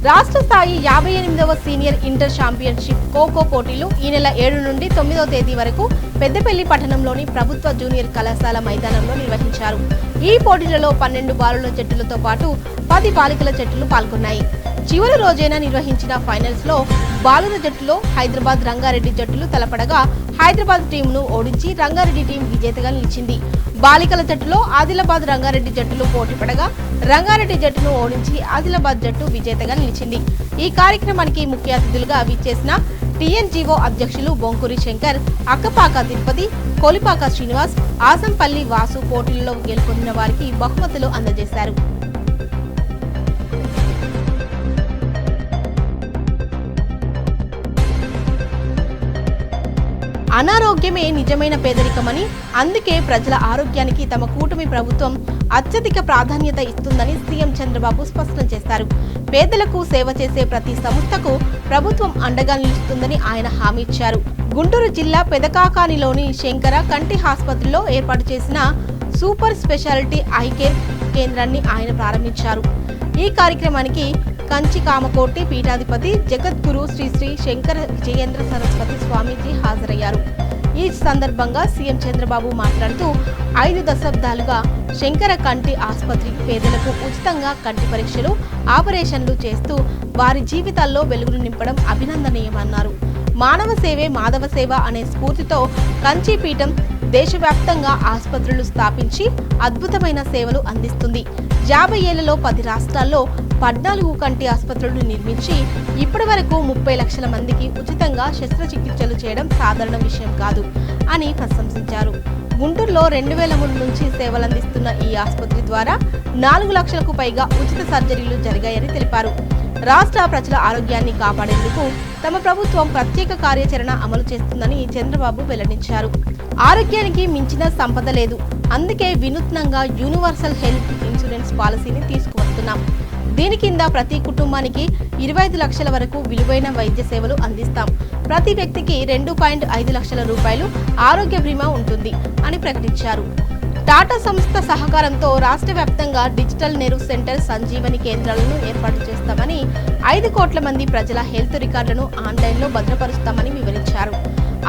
రాష్ట్ర స్థాయి 58వ senior inter championship kho kho పోటీలు ఈ నెల 7 నుండి 9వ తేదీ వరకు పెద్దపల్లి పట్టణంలోని ప్రభుత్వ జూనియర్ కళాశాల మైదానంలో నిర్వహించారు. ఈ పోటీలలో 12 బాలుల జట్టులతో పాటు 10 బాలికల జట్టులు పాల్గొన్నాయి. చివరి రోజైన నిర్వహించిన ఫైనల్స్ లో బాలుర జట్టులో హైదరాబాద్ రంగారెడ్డి జట్టులు తలపడగా హైదరాబాద్ టీంను ఓడించి రంగారెడ్డి టీం విజేతగా నిలిచింది. బాలికల జట్టులో ఆదిలాబాద్ రంగారెడ్డి జట్టులు పోటీపడగా రంగారెడ్డి జట్టును ఓడించి ఆదిలాబాద్ జట్టు విజేతగా నిలిచింది. ఈ కార్యక్రమానికి ముఖ్య అతిథులుగా విచ్చేసిన టీఎన్జీఓ అధ్యక్షులు బొంకూరి శంకర్, అక్కపాక తిరుపతి, కోలిపాక శ్రీనివాస్, ఆసంపల్లి వాసు పోటీల్లో గెలుపొందిన వారికి బహుమతులు అందజేశారు. అనారోగ్యమే నిజమైన పేదరికమని, అందుకే ప్రజల ఆరోగ్యానికి తమ కూటమి ప్రభుత్వం అత్యధిక ప్రాధాన్యత ఇస్తుందని సీఎం చంద్రబాబు స్పష్టం చేశారు. పేదలకు సేవ చేసే ప్రతి సంస్థకు ప్రభుత్వం అండగా నిలుస్తుందని ఆయన హామీ ఇచ్చారు. గుంటూరు జిల్లా పెదకాకానిలోని శంకర కంటి ఆసుపత్రిలో ఏర్పాటు చేసిన సూపర్ స్పెషాలిటీ ఐ కేర్ కేంద్రాన్ని ఆయన ప్రారంభించారు. ఈ కార్యక్రమానికి కంచి కామకోటి పీఠాధిపతి జగద్గురు శ్రీ శ్రీ శంకర విజయేంద్ర సరస్వతి స్వామీజీ హాజరయ్యారు. ఈ సందర్భంగా సీఎం చంద్రబాబు మాట్లాడుతూ 5 దశాబ్దాలుగా శంకర కంటి ఆసుపత్రి పేదలకు ఉచితంగా కంటి పరీక్షలు, ఆపరేషన్లు చేస్తూ వారి జీవితాల్లో వెలుగును నింపడం అభినందనీయమన్నారు. మానవ సేవే మాధవ సేవ అనే స్ఫూర్తితో కంచి పీఠం దేశవ్యాప్తంగా ఆసుపత్రులు స్థాపించి అద్భుతమైన సేవలు అందిస్తుంది. 50 ఏళ్లలో 10 రాష్ట్రాల్లో 14 కంటి ఆసుపత్రులు నిర్మించి ఇప్పటి వరకు 30 లక్షల మందికి ఉచితంగా శస్త్రచికిత్సలు చేయడం సాధారణ విషయం కాదు అని ప్రశంసించారు. గుంటూరులో 2003 నుంచి సేవలందిస్తున్న ఈ ఆసుపత్రి ద్వారా 4 లక్షలకు పైగా ఉచిత సర్జరీలు జరిగాయని తెలిపారు. రాష్ట్ర ప్రజల ఆరోగ్యాన్ని కాపాడేందుకు తమ ప్రభుత్వం ప్రత్యేక కార్యాచరణ అమలు చేస్తుందని చంద్రబాబు వెల్లడించారు. ఆరోగ్యానికి మించిన సంపద లేదు, అందుకే వినూత్నంగా యూనివర్సల్ హెల్త్ ఇన్సూరెన్స్ పాలసీని తీసుకువస్తున్నాం. దీని కింద ప్రతి కుటుంబానికి 25 లక్షల వరకు విలువైన వైద్య సేవలు అందిస్తాం. ప్రతి వ్యక్తికి 2.5 లక్షల రూపాయలు ఆరోగ్య బీమా ఉంటుంది అని ప్రకటించారు. టాటా సంస్థ సహకారంతో రాష్ట్ర వ్యాప్తంగా డిజిటల్ నెర్వ్ సెంటర్ సంజీవని కేంద్రాలను ఏర్పాటు చేస్తామని, 5 కోట్ల మంది ప్రజల హెల్త్ రికార్డులను ఆన్లైన్లో భద్రపరుస్తామని వివరించారు.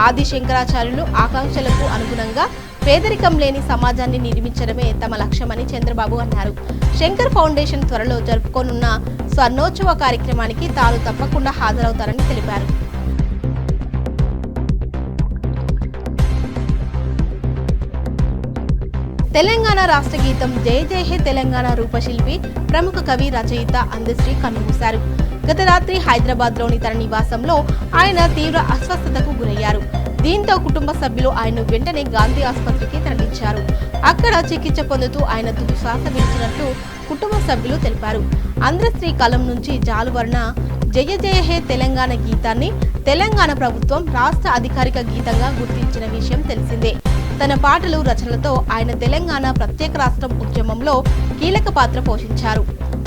ఆది శంకరాచార్యులు ఆకాంక్షలకు అనుగుణంగా పేదరికం లేని సమాజాన్ని నిర్మించడమే తమ లక్ష్యమని చంద్రబాబు అన్నారు. శంకర్ ఫౌండేషన్ త్వరలో జరుపుకోనున్న స్వర్ణోత్సవ కార్యక్రమానికి తాను తప్పకుండా హాజరవుతారని తెలిపారు. తెలంగాణ రాష్ట్ర గీతం జయ జయ హే తెలంగాణ రూపశిల్పి, ప్రముఖ కవి, రచయిత అందశ్రీ కన్నుమూశారు. గత రాత్రి హైదరాబాద్లోని తన నివాసంలో ఆయన తీవ్ర అస్వస్థతకు గురయ్యారు. దీంతో కుటుంబ సభ్యులు ఆయన్ను వెంటనే గాంధీ ఆసుపత్రికి తరలించారు. అక్కడ చికిత్స పొందుతూ ఆయన తుది శ్వాస విడిచినట్టు కుటుంబ సభ్యులు తెలిపారు. అందశ్రీ కలం నుంచి జాలువర్ణ జయ జయ హే తెలంగాణ గీతాన్ని తెలంగాణ ప్రభుత్వం రాష్ట్ర అధికారిక గీతంగా గుర్తించిన విషయం తెలిసిందే. తన పాటలు, రచనలతో ఆయన తెలంగాణ ప్రత్యేక రాష్ట్రం ఉద్యమంలో కీలక పాత్ర పోషించారు.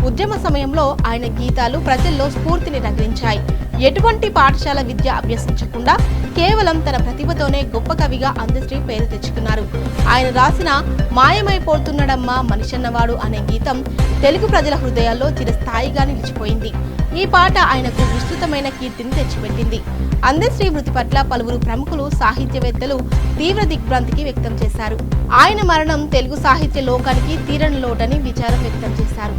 ఉద్యమ సమయంలో ఆయన గీతాలు ప్రజల్లో స్ఫూర్తిని రగిలించాయి. ఎటువంటి పాఠశాల విద్య అభ్యసించకుండా కేవలం తన ప్రతిభతోనే గొప్ప కవిగా అందశ్రీ పేరు తెచ్చుకున్నారు. ఆయన రాసిన మాయమైపోతున్నాడమ్మా మనిషన్నవాడు అనే గీతం తెలుగు ప్రజల హృదయాల్లో చిరస్థాయిగా నిలిచిపోయింది. ఈ పాట ఆయనకు విస్తృతమైన కీర్తిని తెచ్చిపెట్టింది. అందశ్రీ మృతి పట్ల పలువురు ప్రముఖులు, సాహిత్యవేత్తలు తీవ్ర దిగ్భ్రాంతికి వ్యక్తం చేశారు. ఆయన మరణం తెలుగు సాహిత్య లోకానికి తీరని లోటని విచారం వ్యక్తం చేశారు.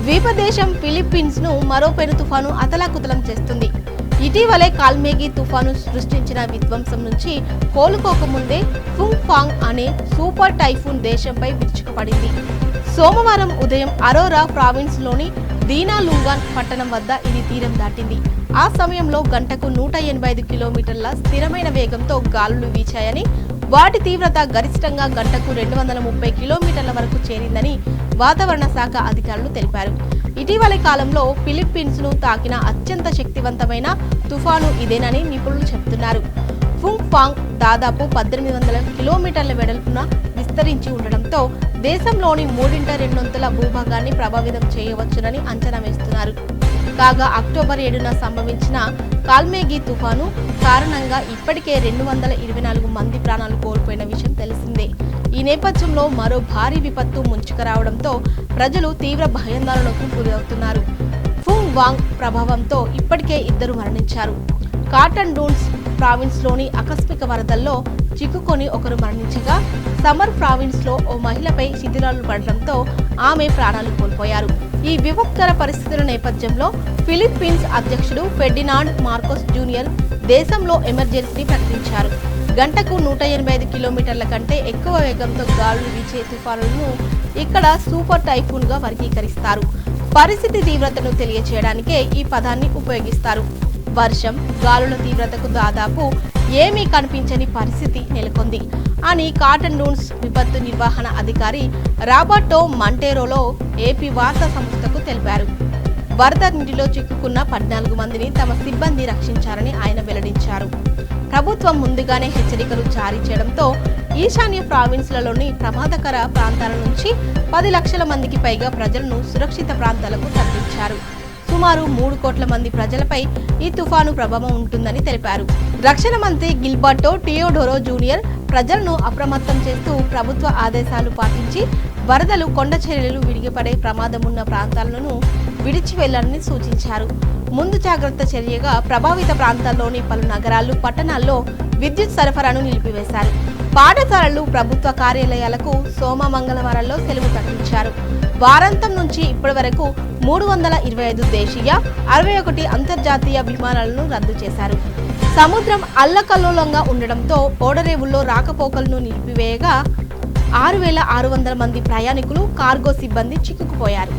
ద్వీపదేశం ఫిలిప్పీన్స్ ను మరో పెను తుఫాను అతలాకుతలం చేస్తుంది. ఇటీవలే కాల్మేఘీ తుఫాను సృష్టించిన విధ్వంసం నుంచి కోలుకోకముందే ఫుంగ్ ఫాంగ్ అనే సూపర్ టైఫూన్ దేశంపై విరుచుకుపడింది. సోమవారం ఉదయం అరోరా ప్రావిన్స్ లోని దీనాలుంగాన్ పట్టణం వద్ద ఇది తీరం దాటింది. ఆ సమయంలో గంటకు 185 కిలోమీటర్ల స్థిరమైన వేగంతో గాలులు వీచాయని, వాటి తీవ్రత గరిష్టంగా గంటకు 230 కిలోమీటర్ల వరకు చేరిందని వాతావరణ శాఖ అధికారులు తెలిపారు. ఇటీవలి కాలంలో ఫిలిప్పీన్స్ ను తాకిన అత్యంత శక్తివంతమైన తుఫాను ఇదేనని నిపుణులు చెబుతున్నారు. ఫుంగ్ ఫాంగ్ దాదాపు 1800 కిలోమీటర్ల వెడల్పున విస్తరించి ఉండడంతో దేశంలోని 3/2 భూభాగాన్ని ప్రభావితం చేయవచ్చునని అంచనా వేస్తున్నారు. కాగా అక్టోబర్ 7న సంభవించిన కాల్మేఘీ తుఫాను కారణంగా ఇప్పటికే 224 మంది ప్రాణాలు కోల్పోయిన విషయం తెలిసిందే. ఈ నేపథ్యంలో మరో భారీ విపత్తు ముంచుకురావడంతో ప్రజలు తీవ్ర భయాందోళనకు గురవుతున్నారు. ఫుంగ్ వాంగ్ ప్రభావంతో ఇప్పటికే 2 మరణించారు. కాటన్ డూన్స్ ప్రావిన్స్ లోని ఆకస్మిక వరదల్లో చిక్కుకొని ఒకరు మరణించగా, సమర్ ప్రావిన్స్ లో ఓ మహిళపై శిథిలాలు పడడంతో ఆమె ప్రాణాలు కోల్పోయారు. ఈ విపత్కర పరిస్థితుల నేపథ్యంలో ఫిలిప్పీన్స్ అధ్యక్షుడు ఫెర్డినాండ్ మార్కోస్ జూనియర్ దేశంలో ఎమర్జెన్సీని ప్రకటించారు. గంటకు 185 కిలోమీటర్ల కంటే ఎక్కువ వేగంతో గాలులు వీచే తుఫానులను ఇక్కడ సూపర్ టైఫూన్ గా వర్గీకరిస్తారు. పరిస్థితి తీవ్రతను తెలియచేయడానికే ఈ పదాన్ని ఉపయోగిస్తారు. వర్షం, గాలుల తీవ్రతకు దాదాపు ఏమీ కనిపించని పరిస్థితి నెలకొంది అని కాటన్ డూన్స్ విపత్తు నిర్వహణ అధికారి రాబర్టో మంటేరోలో ఏపీ వార్తా సంస్థకు తెలిపారు. వరద నీటిలో చిక్కుకున్న 14 మందిని తమ సిబ్బంది రక్షించారని ఆయన వెల్లడించారు. ప్రభుత్వం ముందుగానే హెచ్చరికలు జారీ చేయడంతో ఈశాన్య ప్రావిన్స్లలోని ప్రమాదకర ప్రాంతాల నుంచి 10 లక్షల మందికి పైగా ప్రజలను సురక్షిత ప్రాంతాలకు తరలించారు. సుమారు 3 కోట్ల మంది ప్రజలపై ఈ తుఫాను ప్రభావం ఉంటుందని తెలిపారు. రక్షణ మంత్రి గిల్బర్టో టియోడోరో జూనియర్ ప్రజలను అప్రమత్తం చేస్తూ ప్రభుత్వ ఆదేశాలు పాటించి వరదలు, కొండ చర్యలు విడిగిపడే ప్రమాదమున్న ప్రాంతాలను విడిచి వెళ్లాలని సూచించారు. ముందు జాగ్రత్త చర్యగా ప్రభావిత ప్రాంతాల్లోని పలు నగరాలు, పట్టణాల్లో విద్యుత్ సరఫరాను నిలిపివేశారు. పాఠశాలలు, ప్రభుత్వ కార్యాలయాలకు సోమ, మంగళవారాల్లో సెలవు ప్రకటించారు. వారాంతం నుంచి ఇప్పటి వరకు 325 దేశీయ, 61 అంతర్జాతీయ విమానాలను రద్దు చేశారు. సముద్రం అల్లకల్లోలంగా ఉండడంతో ఓడరేవుల్లో రాకపోకలను నిలిపివేయగా 6,600 మంది ప్రయాణికులు, కార్గో సిబ్బంది చిక్కుకుపోయారు.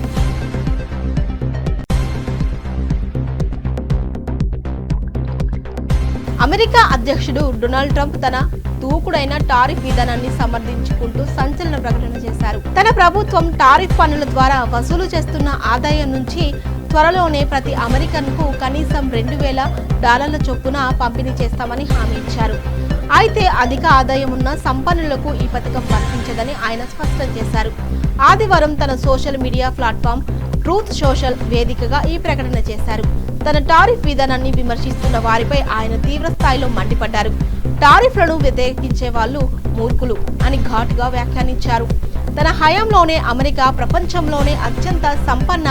అమెరికా అధ్యక్షుడు డొనాల్డ్ ట్రంప్ తన దూకుడైన టారిఫ్ విధానాన్ని సమర్థించుకుంటూ సంచలన ప్రకటన చేశారు. తన ప్రభుత్వం టారిఫ్ పన్నుల ద్వారా వసూలు చేస్తున్న ఆదాయం నుంచి త్వరలోనే ప్రతి అమెరికన్కు కనీసం $2,000 చొప్పున పంపిణీ చేస్తామని హామీ ఇచ్చారు. అయితే అధిక ఆదాయం ఉన్న సంపన్నులకు ఈ పథకం వర్తించదని ఆయన స్పష్టం చేశారు. ఆదివారం తన social media platform truth social వేదికగా ఈ ప్రకటన చేశారు. తన టారిఫ్ విధానాన్ని విమర్శిస్తున్న వారిపై ఆయన తీవ్ర స్థాయిలో మండిపడ్డారు. టారిఫ్లను వ్యతిరేకించే వాళ్ళు మూర్ఖులు అని ఘాటుగా వ్యాఖ్యానించారు. తన హయాంలోనే అమెరికా ప్రపంచంలోనే అత్యంత సంపన్న,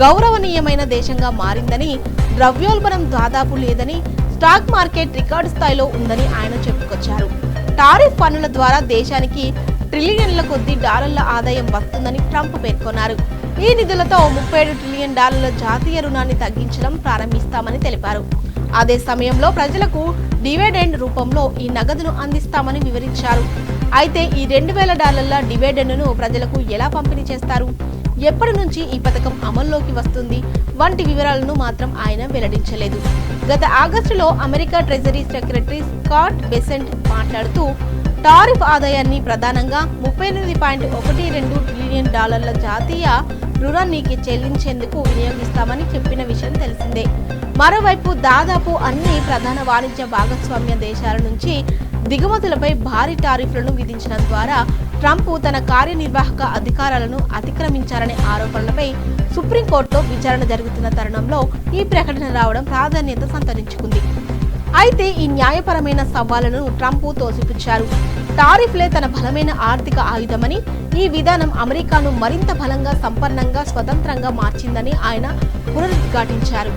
గౌరవనీయమైన దేశంగా మారిందని, ద్రవ్యోల్బణం దాదాపు లేదని, స్టాక్ మార్కెట్ రికార్డు స్థాయిలో ఉందని ఆయన చెప్పుకొచ్చారు. టారిఫ్ పన్నుల ద్వారా దేశానికి ట్రిలియన్ల కొద్దీ డాలర్ల ఆదాయం వస్తుందని ట్రంప్ పేర్కొన్నారు. ఈ నిధులతో $37 ట్రిలియన్ జాతీయ రుణాన్ని తగ్గించడం ప్రారంభిస్తామని తెలిపారు. అదే సమయంలో ప్రజలకు డివిడెండ్ రూపంలో ఈ నగదును అందిస్తామని వివరించారు. అయితే ఈ $2,000 డివిడెండ్ను ప్రజలకు ఎలా పంపిణీ చేస్తారు, ఎప్పటి నుంచి ఈ పథకం అమల్లోకి వస్తుంది వంటి వివరాలను మాత్రం ఆయన వెల్లడించలేదు. గత ఆగస్టులో America treasury secretary Scott Besant మాట్లాడుతూ టారిఫ్ ఆదాయాన్ని ప్రధానంగా $38.12 ట్రిలియన్ జాతీయ రుణాన్ని చెల్లించేందుకు వినియోగిస్తామని చెప్పిన విషయం తెలిసిందే. మరోవైపు దాదాపు అన్ని ప్రధాన వాణిజ్య భాగస్వామ్య దేశాల నుంచి దిగుమతులపై భారీ టారిఫ్లను విధించడం ద్వారా ట్రంప్ తన కార్యనిర్వాహక అధికారాలను అతిక్రమించారనే ఆరోపణలపై సుప్రీంకోర్టులో విచారణ జరుగుతున్న తరుణంలో ఈ ప్రకటన రావడం ప్రాధాన్యత సంతరించుకుంది. అయితే ఈ న్యాయపరమైన సవాళ్లను ట్రంప్ తోసిపుచ్చారు. టారిఫ్లే తన బలమైన ఆర్థిక ఆయుధమని, ఈ విధానం అమెరికాను మరింత బలంగా, సంపన్నంగా, స్వతంత్రంగా మార్చిందని ఆయన పునరుద్ఘాటించారు.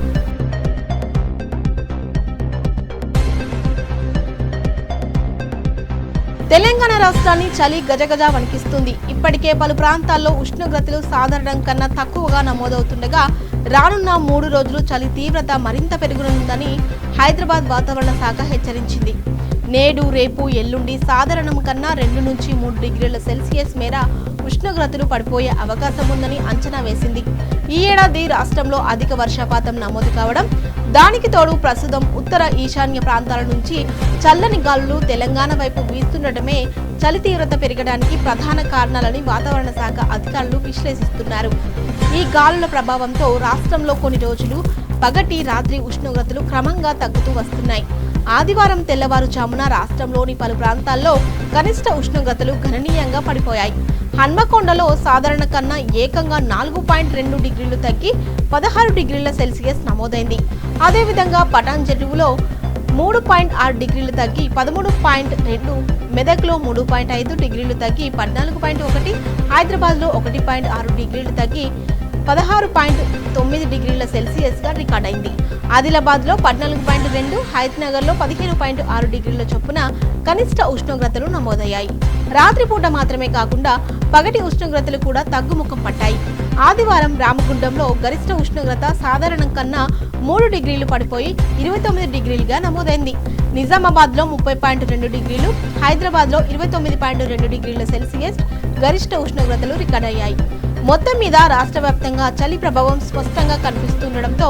తెలంగాణ రాష్ట్రాన్ని చలి గజగజ వణికిస్తుంది. ఇప్పటికే పలు ప్రాంతాల్లో ఉష్ణోగ్రతలు సాధారణం కన్నా తక్కువగా నమోదవుతుండగా రానున్న 3 రోజులు చలి తీవ్రత మరింత పెరగనుందని హైదరాబాద్ వాతావరణ శాఖ హెచ్చరించింది. నేడు, రేపు, ఎల్లుండి సాధారణం కన్నా 2 నుంచి 3 డిగ్రీల సెల్సియస్ మేర ఉష్ణోగ్రతలు పడిపోయే అవకాశం ఉందని అంచనా వేసింది. ఈ ఏడాది రాష్ట్రంలో అధిక వర్షపాతం నమోదు కావడం, దానికి తోడు ప్రస్తుతం ఉత్తర ఈశాన్య ప్రాంతాల నుంచి చల్లని గాలులు తెలంగాణ వైపు వీస్తుండటమే చలి తీవ్రత పెరగడానికి ప్రధాన కారణాలని వాతావరణ శాఖ అధికారులు విశ్లేషిస్తున్నారు. ఈ గాలుల ప్రభావంతో రాష్ట్రంలో కొన్ని రోజులు పగటి, రాత్రి ఉష్ణోగ్రతలు క్రమంగా తగ్గుతూ వస్తున్నాయి. ఆదివారం తెల్లవారుజామున రాష్ట్రంలోని పలు ప్రాంతాల్లో కనిష్ట ఉష్ణోగ్రతలు గణనీయంగా పడిపోయాయి. హన్మకొండలో సాధారణ కన్నా ఏకంగా 4.2 డిగ్రీలు తగ్గి 16 డిగ్రీల సెల్సియస్ నమోదైంది. అదేవిధంగా పటాన్చెరువులో 3.6 డిగ్రీలు తగ్గి 13.2, మెదక్లో 3.5 డిగ్రీలు తగ్గి 14.1, హైదరాబాద్లో 1.6 డిగ్రీలు తగ్గి 16.9 డిగ్రీల సెల్సియస్గా రికార్డైంది. ఆదిలాబాద్లో 14.2, హైదనగర్లో 15.6 డిగ్రీల చొప్పున కనిష్ట ఉష్ణోగ్రతలు నమోదయ్యాయి. రాత్రిపూట మాత్రమే కాకుండా పగటి ఉష్ణోగ్రతలు కూడా తగ్గుముఖం పట్టాయి. ఆదివారం రామగుండంలో గరిష్ట ఉష్ణోగ్రత సాధారణం కన్నా 3 డిగ్రీలు పడిపోయి 29 డిగ్రీలుగా నమోదైంది. నిజామాబాద్లో 30.2 డిగ్రీలు, హైదరాబాద్లో 29.2 డిగ్రీల సెల్సియస్ గరిష్ట ఉష్ణోగ్రతలు రికార్డయ్యాయి. మొత్తం మీద రాష్ట్ర వ్యాప్తంగా చలి ప్రభావం స్పష్టంగా కనిపిస్తుండటంతో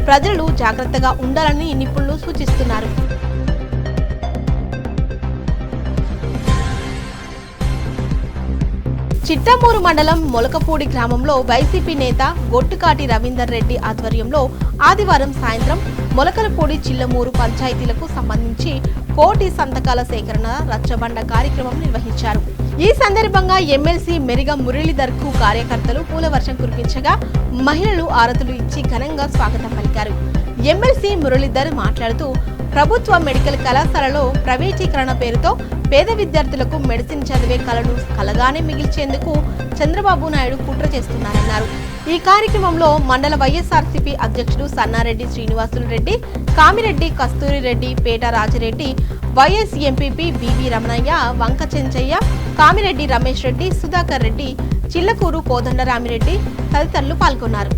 ప్రజలు జాగ్రత్తగా ఉండాలని నిపుణులు సూచిస్తున్నారు. చిట్టమూరు మండలం మొలకపూడి గ్రామంలో వైసీపీ నేత గొట్టుకాటి రవీందర్ రెడ్డి ఆధ్వర్యంలో ఆదివారం సాయంత్రం మొలకలపూడి చిల్లమూరు పంచాయతీలకు సంబంధించి కోటి సంతకాల సేకరణ రచ్చబండ కార్యక్రమం నిర్వహించారు. ఈ సందర్భంగా ఎమ్మెల్సీ మెరిగ మురళీధర్ కు కార్యకర్తలు పూలవర్షం కురిపించగా మహిళలు ఆరతులు ఇచ్చి ఘనంగా స్వాగతం పలికారు. ఎమ్మెల్సీ మురళీధర్ మాట్లాడుతూ ప్రభుత్వ మెడికల్ కళాశాలలో ప్రైవేటీకరణ పేరుతో పేద విద్యార్థులకు మెడిసిన్ చదివే కళను కలగానే మిగిల్చేందుకు చంద్రబాబు నాయుడు కుట్ర చేస్తున్నారన్నారు. ఈ కార్యక్రమంలో మండల వైఎస్ఆర్సీపీ అధ్యక్షుడు Sannareddy Srinivasulu Reddy, Kamireddy Kasturi Reddy, Peta Rajireddy, vice MPP B V Ramanaiah, Vanka Chenchaiah, Kamireddy Ramesh Reddy, Sudhakar Reddy, Chillakur Kodandaramireddy తదితరులు పాల్గొన్నారు.